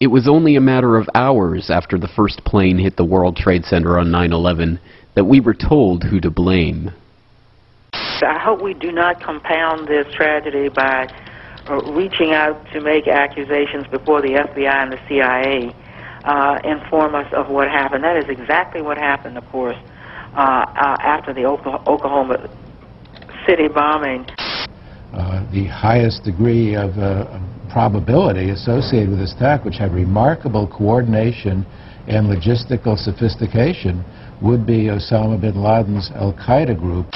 It was only a matter of hours after the first plane hit the World Trade Center on 9/11 that we were told who to blame. I hope we do not compound this tragedy by reaching out to make accusations before the FBI and the CIA inform us of what happened. That is exactly what happened, of course, after the Oklahoma City bombing. The highest degree of probability associated with this attack, which had remarkable coordination and logistical sophistication, would be Osama bin Laden's Al-Qaeda group.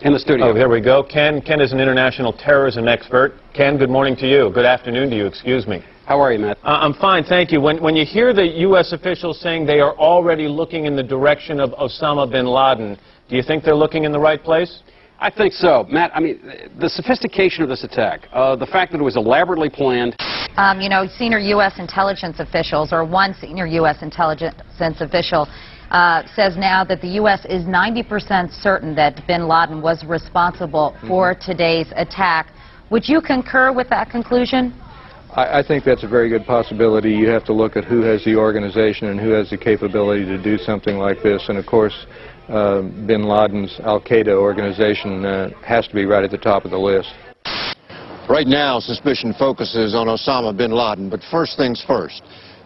In the studio. Oh, there we go. Ken is an international terrorism expert. Ken, good morning to you. Good afternoon to you, excuse me. How are you, Matt? I'm fine, thank you. When you hear the U.S. officials saying they are already looking in the direction of Osama bin Laden, do you think they're looking in the right place? I think so. Matt, I mean, the sophistication of this attack, the fact that it was elaborately planned. You know, senior U.S. intelligence officials, or one senior U.S. intelligence official, says now that the U.S. is 90% certain that bin Laden was responsible for today's attack. Would you concur with that conclusion? I think that's a very good possibility. You have to look at who has the organization and who has the capability to do something like this. And of course, bin Laden's Al-Qaeda organization has to be right at the top of the list. Right now, suspicion focuses on Osama bin Laden, but first things first.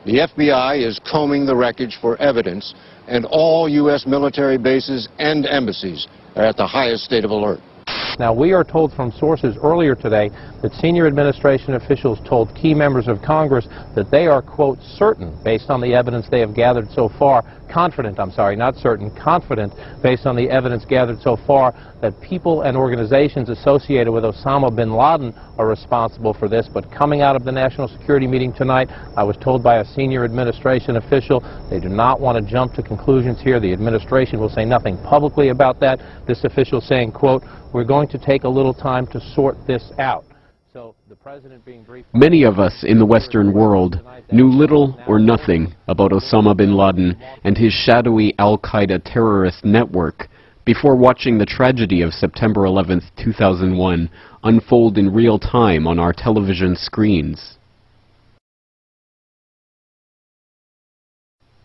The FBI is combing the wreckage for evidence, and all U.S. military bases and embassies are at the highest state of alert. Now, we are told from sources earlier today that senior administration officials told key members of Congress that they are, quote, certain, based on the evidence they have gathered so far, confident, I'm sorry, not certain, confident, based on the evidence gathered so far, that people and organizations associated with Osama bin Laden are responsible for this. But coming out of the National Security meeting tonight, I was told by a senior administration official they do not want to jump to conclusions here. The administration will say nothing publicly about that. This official saying, quote, we're going to take a little time to sort this out. So the president being briefed. Many of us in the Western world knew little or nothing about Osama bin Laden and his shadowy Al-Qaeda terrorist network before watching the tragedy of September 11th, 2001 unfold in real time on our television screens.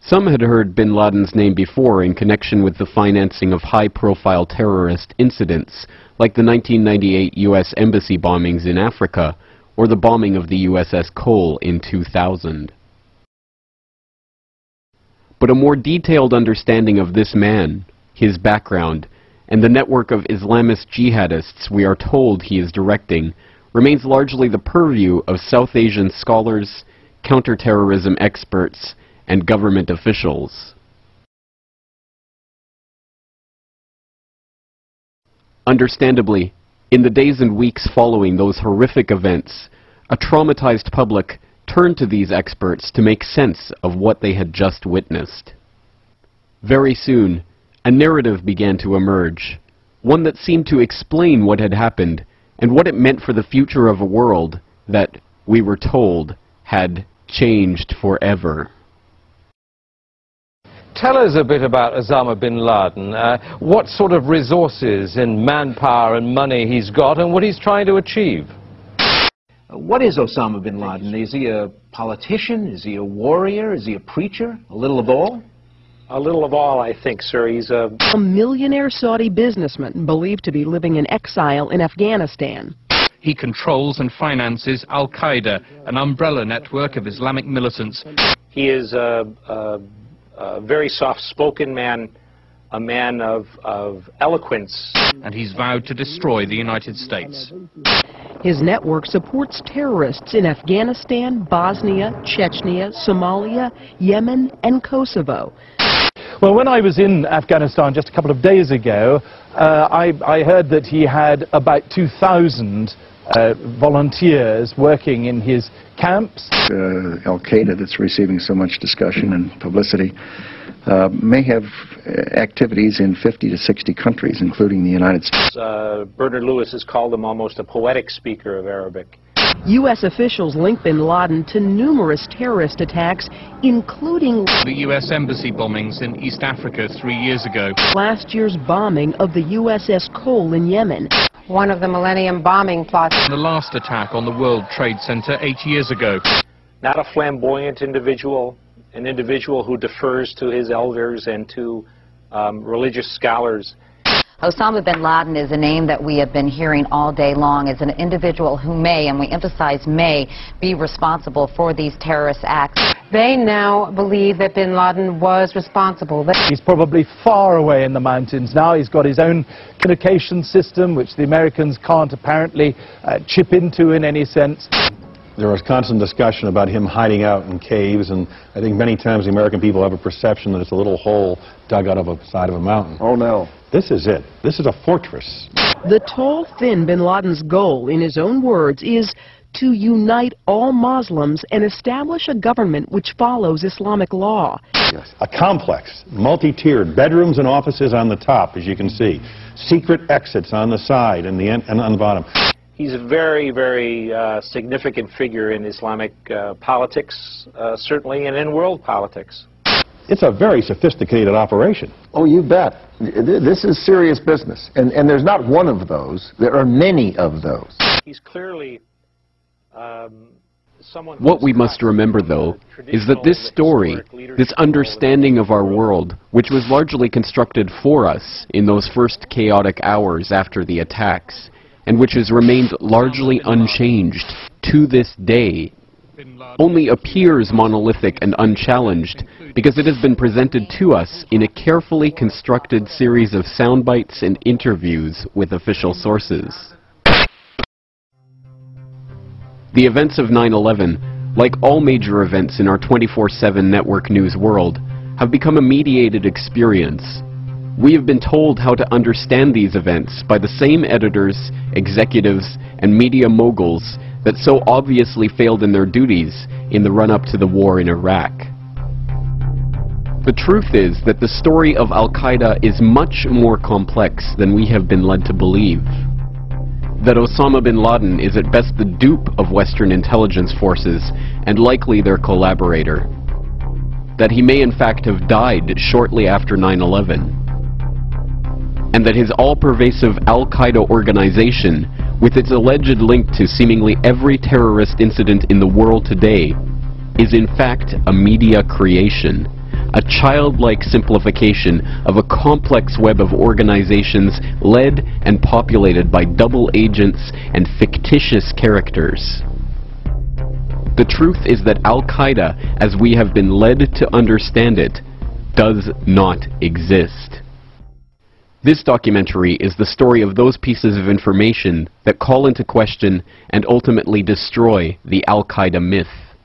Some had heard bin Laden's name before in connection with the financing of high-profile terrorist incidents, like the 1998 U.S. Embassy bombings in Africa, or the bombing of the USS Cole in 2000. But a more detailed understanding of this man, his background, and the network of Islamist jihadists we are told he is directing, remains largely the purview of South Asian scholars, counterterrorism experts, and government officials. Understandably, in the days and weeks following those horrific events, a traumatized public turned to these experts to make sense of what they had just witnessed. Very soon, a narrative began to emerge, one that seemed to explain what had happened and what it meant for the future of a world that, we were told, had changed forever. Tell us a bit about Osama bin Laden, what sort of resources and manpower and money he's got and what he's trying to achieve. What is Osama bin Laden? Is he a politician? Is he a warrior? Is he a preacher? A little of all? A little of all, I think, sir. He's a millionaire Saudi businessman believed to be living in exile in Afghanistan. He controls and finances Al-Qaeda, an umbrella network of Islamic militants. He is a very soft-spoken man, a man of eloquence. And he's vowed to destroy the United States. His network supports terrorists in Afghanistan, Bosnia, Chechnya, Somalia, Yemen, and Kosovo. Well, when I was in Afghanistan just a couple of days ago, I heard that he had about 2,000 volunteers working in his camps. Al-Qaeda, that's receiving so much discussion and publicity, may have activities in 50 to 60 countries, including the United States. Bernard Lewis has called him almost a poetic speaker of Arabic. U.S. officials link bin Laden to numerous terrorist attacks, including the U.S. Embassy bombings in East Africa 3 years ago. Last year's bombing of the USS Cole in Yemen. One of the Millennium bombing plots. The last attack on the World Trade Center 8 years ago. not a flamboyant individual, an individual who defers to his elders and to religious scholars. Osama bin Laden is a name that we have been hearing all day long as an individual who may, and we emphasize may, be responsible for these terrorist acts. They now believe that bin Laden was responsible. He's probably far away in the mountains now. He's got his own communication system, which the Americans can't apparently chip into in any sense. There was constant discussion about him hiding out in caves, and I think many times the American people have a perception that it's a little hole dug out of a side of a mountain. Oh, no. This is it. This is a fortress. The tall, thin bin Laden's goal, in his own words, is to unite all Muslims and establish a government which follows Islamic law. Yes. A complex, multi-tiered, bedrooms and offices on the top, as you can see. Secret exits on the side and on the bottom. He's a very, very significant figure in Islamic politics, certainly, and in world politics. It's a very sophisticated operation. Oh, you bet. This is serious business. And there's not one of those. There are many of those. He's clearly someone... What we must remember, though, is that this story, this understanding of our world, which was largely constructed for us in those first chaotic hours after the attacks, and which has remained largely unchanged to this day, only appears monolithic and unchallenged because it has been presented to us in a carefully constructed series of sound bites and interviews with official sources. The events of 9/11, like all major events in our 24/7 network news world, have become a mediated experience. We have been told how to understand these events by the same editors, executives, and media moguls that so obviously failed in their duties in the run-up to the war in Iraq. The truth is that the story of Al-Qaeda is much more complex than we have been led to believe. That Osama bin Laden is at best the dupe of Western intelligence forces and likely their collaborator. That he may in fact have died shortly after 9/11. And that his all-pervasive Al-Qaeda organization, with its alleged link to seemingly every terrorist incident in the world today, is in fact a media creation, a childlike simplification of a complex web of organizations led and populated by double agents and fictitious characters. The truth is that Al-Qaeda, as we have been led to understand it, does not exist. This documentary is the story of those pieces of information that call into question and ultimately destroy the Al-Qaeda myth.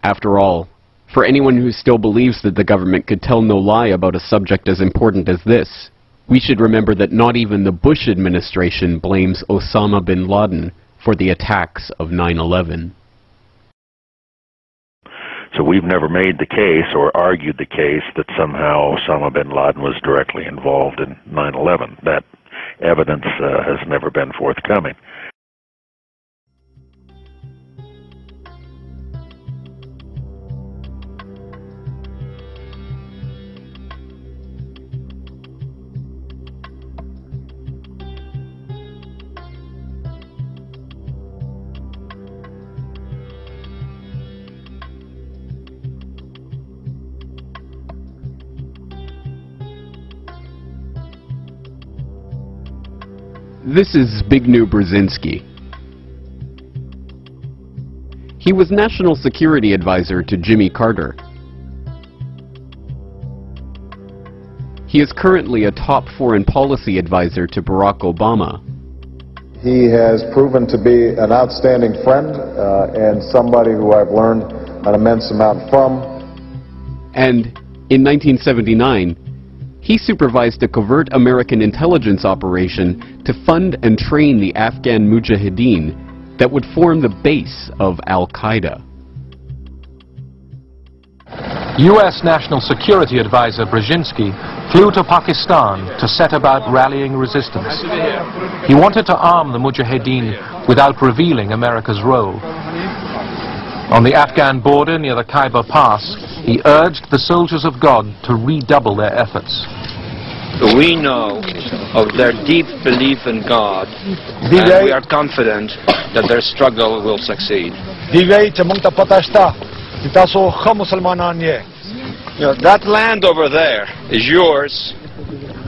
After all, for anyone who still believes that the government could tell no lie about a subject as important as this, we should remember that not even the Bush administration blames Osama bin Laden for the attacks of 9/11. So we've never made the case or argued the case that somehow Osama bin Laden was directly involved in 9/11. That evidence has never been forthcoming. This is Zbigniew Brzezinski. He was National Security Advisor to Jimmy Carter. He is currently a top foreign policy advisor to Barack Obama. He has proven to be an outstanding friend and somebody who I've learned an immense amount from. And in 1979, he supervised a covert American intelligence operation to fund and train the Afghan Mujahideen that would form the base of Al-Qaeda. U.S. National Security Advisor Brzezinski flew to Pakistan to set about rallying resistance. He wanted to arm the Mujahideen without revealing America's role. On the Afghan border near the Khyber Pass, he urged the soldiers of God to redouble their efforts. We know of their deep belief in God, and we are confident that their struggle will succeed. That land over there is yours.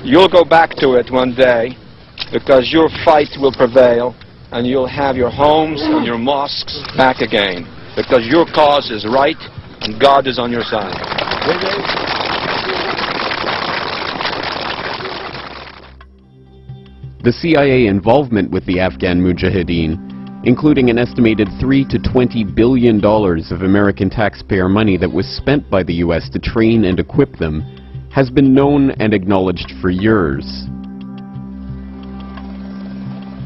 You'll go back to it one day because your fight will prevail and you'll have your homes and your mosques back again because your cause is right and God is on your side. The CIA involvement with the Afghan Mujahideen, including an estimated $3 to $20 billion of American taxpayer money that was spent by the U.S. to train and equip them, has been known and acknowledged for years.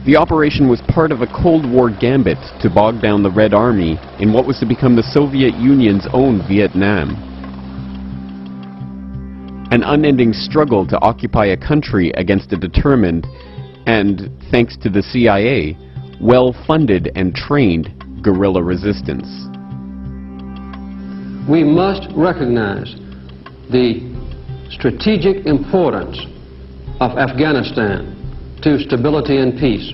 The operation was part of a Cold War gambit to bog down the Red Army in what was to become the Soviet Union's own Vietnam. An unending struggle to occupy a country against a determined and, thanks to the CIA, well-funded and trained guerrilla resistance. We must recognize the strategic importance of Afghanistan to stability and peace.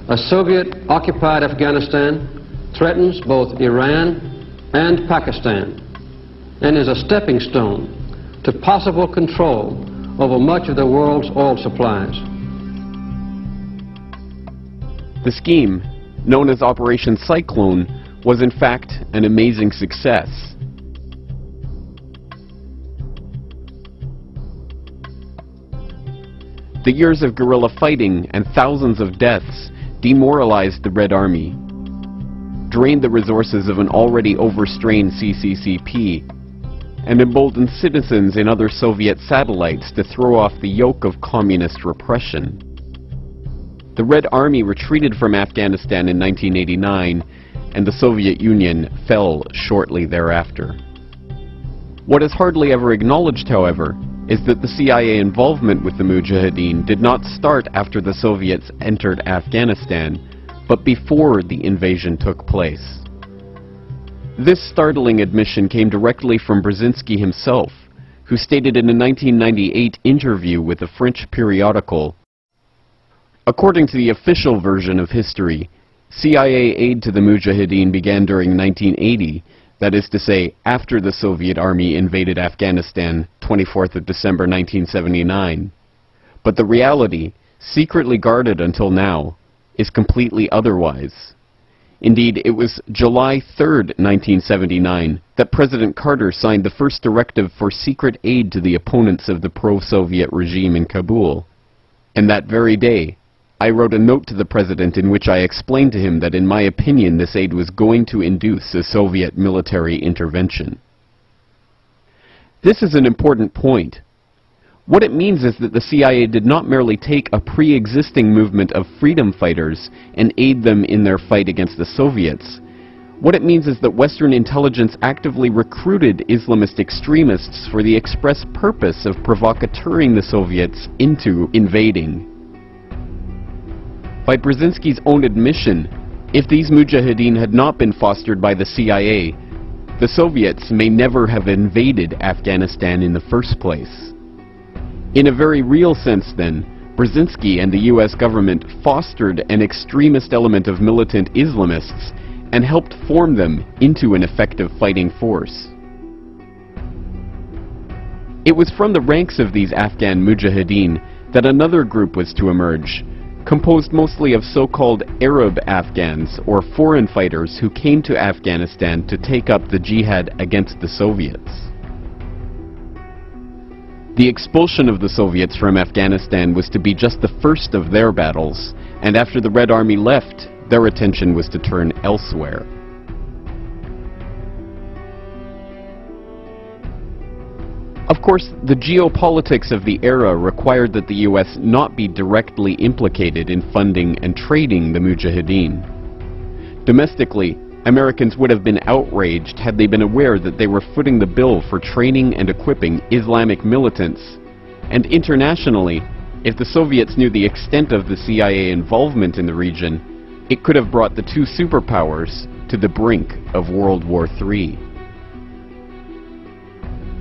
A Soviet-occupied Afghanistan threatens both Iran and Pakistan and is a stepping stone to possible control over much of the world's oil supplies. The scheme, known as Operation Cyclone, was in fact an amazing success. The years of guerrilla fighting and thousands of deaths demoralized the Red Army, drained the resources of an already overstrained CCCP, and emboldened citizens in other Soviet satellites to throw off the yoke of communist repression. The Red Army retreated from Afghanistan in 1989, and the Soviet Union fell shortly thereafter. What is hardly ever acknowledged, however, is that the CIA involvement with the Mujahideen did not start after the Soviets entered Afghanistan, but before the invasion took place. This startling admission came directly from Brzezinski himself, who stated in a 1998 interview with a French periodical, "According to the official version of history, CIA aid to the Mujahideen began during 1980, that is to say, after the Soviet Army invaded Afghanistan, 24th of December 1979. But the reality, secretly guarded until now, is completely otherwise. Indeed, it was July 3rd, 1979, that President Carter signed the first directive for secret aid to the opponents of the pro-Soviet regime in Kabul. And that very day, I wrote a note to the President in which I explained to him that in my opinion this aid was going to induce a Soviet military intervention." This is an important point. What it means is that the CIA did not merely take a pre-existing movement of freedom fighters and aid them in their fight against the Soviets. What it means is that Western intelligence actively recruited Islamist extremists for the express purpose of provocateuring the Soviets into invading. By Brzezinski's own admission, if these Mujahideen had not been fostered by the CIA, the Soviets may never have invaded Afghanistan in the first place. In a very real sense, then, Brzezinski and the US government fostered an extremist element of militant Islamists and helped form them into an effective fighting force. It was from the ranks of these Afghan Mujahideen that another group was to emerge, composed mostly of so-called Arab Afghans or foreign fighters who came to Afghanistan to take up the jihad against the Soviets. The expulsion of the Soviets from Afghanistan was to be just the first of their battles, and after the Red Army left, their attention was to turn elsewhere. Of course, the geopolitics of the era required that the US not be directly implicated in funding and trading the Mujahideen. Domestically, Americans would have been outraged had they been aware that they were footing the bill for training and equipping Islamic militants. And internationally, if the Soviets knew the extent of the CIA involvement in the region, it could have brought the two superpowers to the brink of World War III.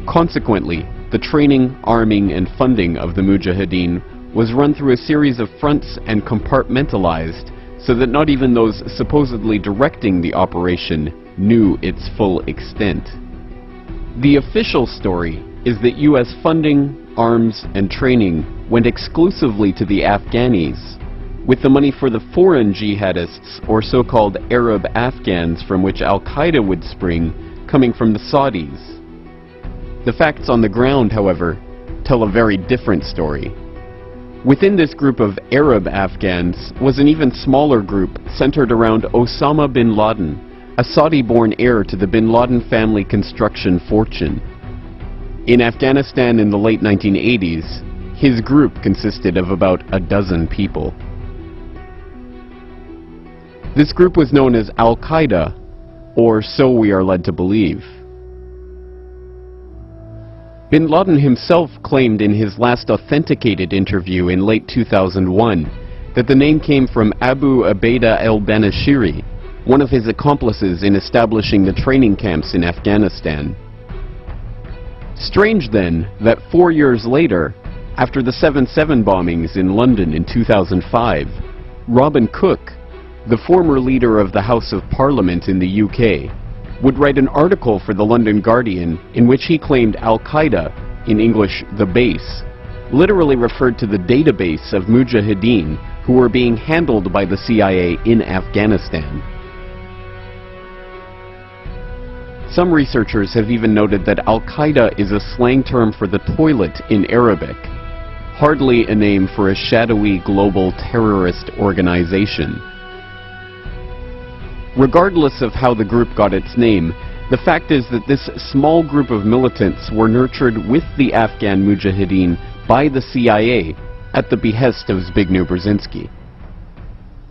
Consequently, the training, arming, and funding of the Mujahideen was run through a series of fronts and compartmentalized so that not even those supposedly directing the operation knew its full extent. The official story is that U.S. funding, arms, and training went exclusively to the Afghanis, with the money for the foreign jihadists, or so-called Arab Afghans from which Al-Qaeda would spring, coming from the Saudis. The facts on the ground, however, tell a very different story. Within this group of Arab Afghans was an even smaller group centered around Osama bin Laden, a Saudi-born heir to the bin Laden family construction fortune. In Afghanistan in the late 1980s, his group consisted of about a dozen people. This group was known as Al-Qaida, or so we are led to believe. Bin Laden himself claimed in his last authenticated interview in late 2001 that the name came from Abu Ubaida al-Banashiri, one of his accomplices in establishing the training camps in Afghanistan. Strange then that 4 years later, after the 7/7 bombings in London in 2005, Robin Cook, the former leader of the House of Parliament in the UK, would write an article for the London Guardian in which he claimed Al-Qaida, in English the base, literally referred to the database of Mujahideen who were being handled by the CIA in Afghanistan. Some researchers have even noted that Al-Qaida is a slang term for the toilet in Arabic, hardly a name for a shadowy global terrorist organization. Regardless of how the group got its name, the fact is that this small group of militants were nurtured with the Afghan Mujahideen by the CIA at the behest of Zbigniew Brzezinski.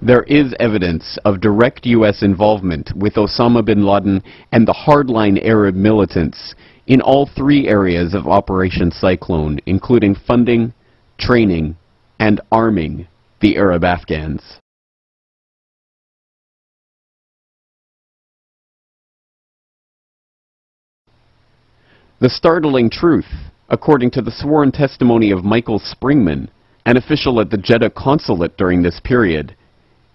There is evidence of direct U.S. involvement with Osama bin Laden and the hardline Arab militants in all three areas of Operation Cyclone, including funding, training, and arming the Arab Afghans. The startling truth, according to the sworn testimony of Michael Springman, an official at the Jeddah consulate during this period,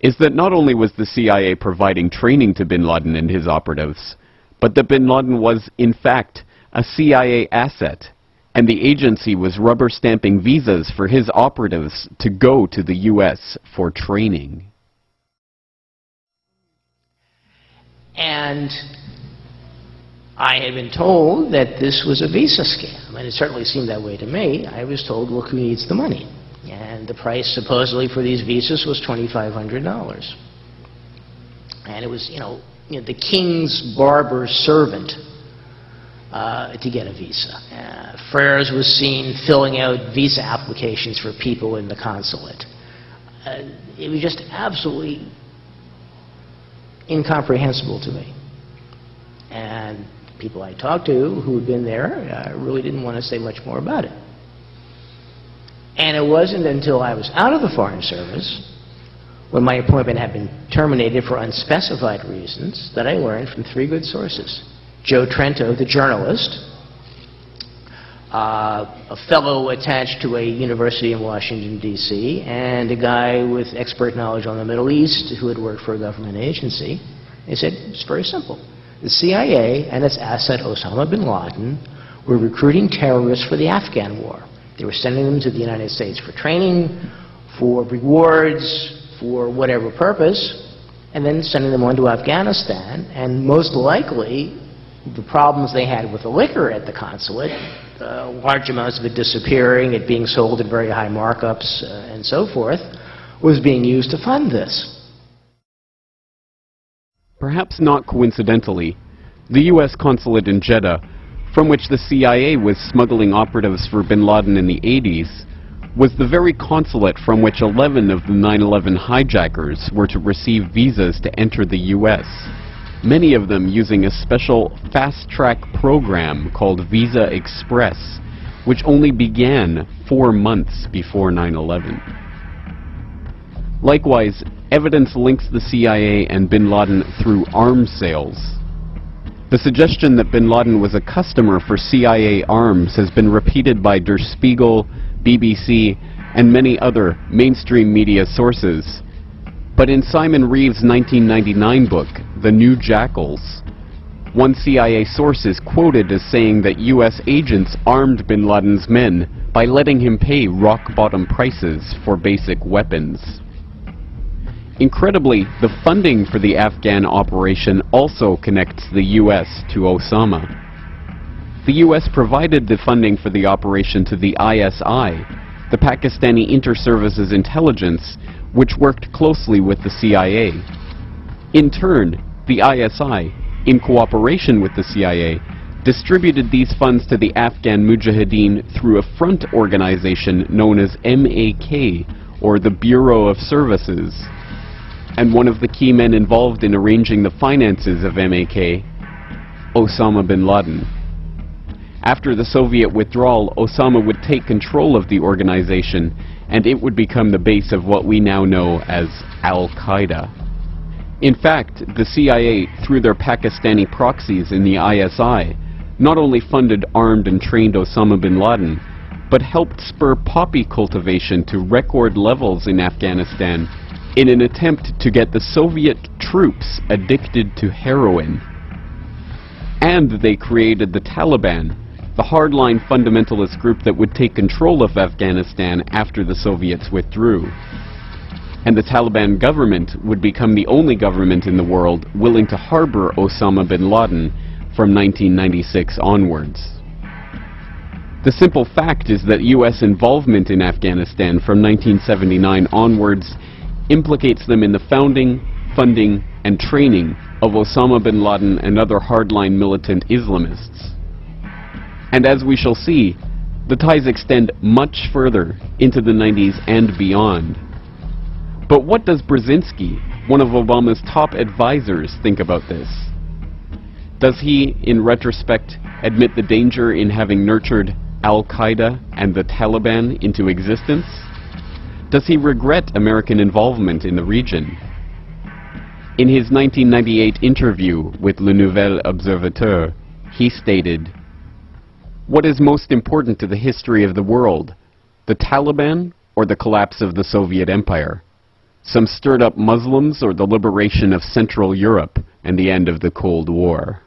is that not only was the CIA providing training to bin Laden and his operatives, but that bin Laden was, in fact, a CIA asset, and the agency was rubber-stamping visas for his operatives to go to the U.S. for training. And I had been told that this was a visa scam, and it certainly seemed that way to me. I was told, look who needs the money. And the price supposedly for these visas was $2,500. And it was, the king's barber's servant to get a visa. Freres was seen filling out visa applications for people in the consulate. It was just absolutely incomprehensible to me. And people I talked to who had been there really didn't want to say much more about it. And it wasn't until I was out of the Foreign Service, when my appointment had been terminated for unspecified reasons, that I learned from three good sources. Joe Trento, the journalist, a fellow attached to a university in Washington, D.C., and a guy with expert knowledge on the Middle East who had worked for a government agency. They said, it's very simple. The CIA and its asset Osama bin Laden were recruiting terrorists for the Afghan war. They were sending them to the United States for training, for rewards, for whatever purpose, and then sending them on to Afghanistan. And most likely, the problems they had with the liquor at the consulate, large amounts of it disappearing, it being sold at very high markups, and so forth, was being used to fund this. Perhaps not coincidentally, the U.S. consulate in Jeddah, from which the CIA was smuggling operatives for bin Laden in the 80s, was the very consulate from which 11 of the 9/11 hijackers were to receive visas to enter the U.S., many of them using a special fast-track program called Visa Express, which only began 4 months before 9/11. Likewise, evidence links the CIA and bin Laden through arms sales. The suggestion that bin Laden was a customer for CIA arms has been repeated by Der Spiegel, BBC, and many other mainstream media sources. But in Simon Reeve's 1999 book, The New Jackals, one CIA source is quoted as saying that US agents armed bin Laden's men by letting him pay rock-bottom prices for basic weapons. Incredibly, the funding for the Afghan operation also connects the US to Osama. The US provided the funding for the operation to the ISI, the Pakistani Inter-Services Intelligence, which worked closely with the CIA. In turn, the ISI, in cooperation with the CIA, distributed these funds to the Afghan Mujahideen through a front organization known as MAK, or the Bureau of Services. And one of the key men involved in arranging the finances of MAK, Osama bin Laden. After the Soviet withdrawal, Osama would take control of the organization, and it would become the base of what we now know as Al-Qaeda. In fact, the CIA, through their Pakistani proxies in the ISI, not only funded, armed, and trained Osama bin Laden, but helped spur poppy cultivation to record levels in Afghanistan in an attempt to get the Soviet troops addicted to heroin. And they created the Taliban, the hardline fundamentalist group that would take control of Afghanistan after the Soviets withdrew. And the Taliban government would become the only government in the world willing to harbor Osama bin Laden from 1996 onwards. The simple fact is that US involvement in Afghanistan from 1979 onwards implicates them in the founding, funding, and training of Osama bin Laden and other hardline militant Islamists. And as we shall see, the ties extend much further into the 90s and beyond. But what does Brzezinski, one of Obama's top advisors, think about this? Does he, in retrospect, admit the danger in having nurtured Al-Qaeda and the Taliban into existence? Does he regret American involvement in the region? In his 1998 interview with Le Nouvel Observateur, he stated, "What is most important to the history of the world, the Taliban or the collapse of the Soviet Empire? Some stirred up Muslims or the liberation of Central Europe and the end of the Cold War?"